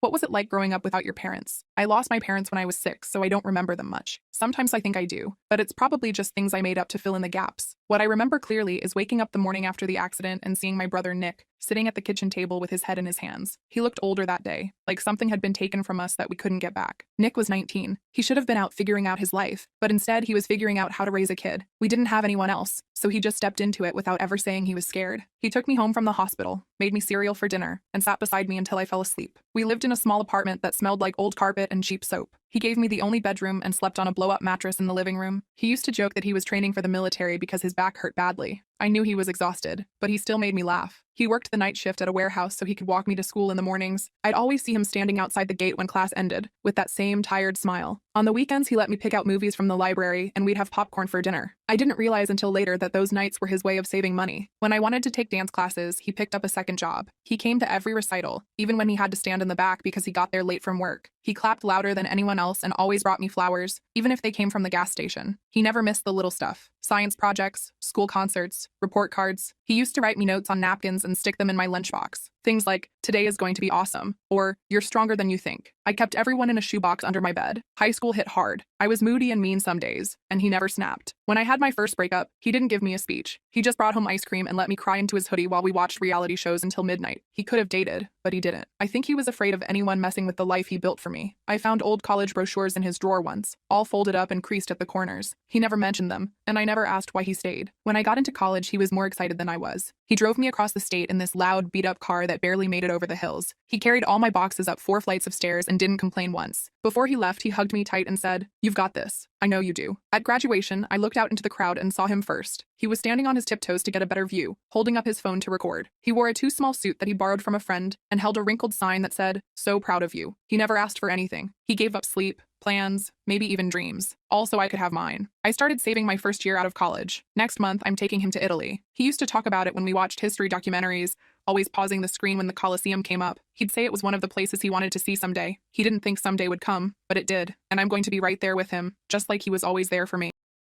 What was it like growing up without your parents? I lost my parents when I was 6, so I don't remember them much. Sometimes I think I do, but it's probably just things I made up to fill in the gaps. What I remember clearly is waking up the morning after the accident and seeing my brother Nick sitting at the kitchen table with his head in his hands. He looked older that day, like something had been taken from us that we couldn't get back. Nick was 19. He should have been out figuring out his life, but instead he was figuring out how to raise a kid. We didn't have anyone else, so he just stepped into it without ever saying he was scared. He took me home from the hospital, made me cereal for dinner, and sat beside me until I fell asleep. We lived in a small apartment that smelled like old carpet and cheap soap. He gave me the only bedroom and slept on a blow-up mattress in the living room. He used to joke that he was training for the military because his back hurt badly. I knew he was exhausted, but he still made me laugh. He worked the night shift at a warehouse so he could walk me to school in the mornings. I'd always see him standing outside the gate when class ended, with that same tired smile. On the weekends, he let me pick out movies from the library, and we'd have popcorn for dinner. I didn't realize until later that those nights were his way of saving money. When I wanted to take dance classes, he picked up a second job. He came to every recital, even when he had to stand in the back because he got there late from work. He clapped louder than anyone else and always brought me flowers, even if they came from the gas station. He never missed the little stuff. Science projects, school concerts, report cards. He used to write me notes on napkins and stick them in my lunchbox. Things like, "Today is going to be awesome," or "You're stronger than you think." I kept everyone in a shoebox under my bed. High school hit hard. I was moody and mean some days, and he never snapped. When I had my first breakup, he didn't give me a speech. He just brought home ice cream and let me cry into his hoodie while we watched reality shows until midnight. He could have dated, but he didn't. I think he was afraid of anyone messing with the life he built for me. I found old college brochures in his drawer once, all folded up and creased at the corners. He never mentioned them, and I never asked why he stayed. When I got into college, he was more excited than I was. He drove me across the state in this loud, beat-up car that barely made it over the hills. He carried all my boxes up 4 flights of stairs and didn't complain once. Before he left, he hugged me tight and said, "You've got this. I know you do." At graduation, I looked out into the crowd and saw him first. He was standing on his tiptoes to get a better view, holding up his phone to record. He wore a too small suit that he borrowed from a friend and held a wrinkled sign that said, "So proud of you." He never asked for anything. He gave up sleep, plans, maybe even dreams. Also, I could have mine. I started saving my first year out of college. Next month, I'm taking him to Italy. He used to talk about it when we watched history documentaries, always pausing the screen when the Colosseum came up. He'd say it was one of the places he wanted to see someday. He didn't think someday would come, but it did, and I'm going to be right there with him, just like he was always there for me.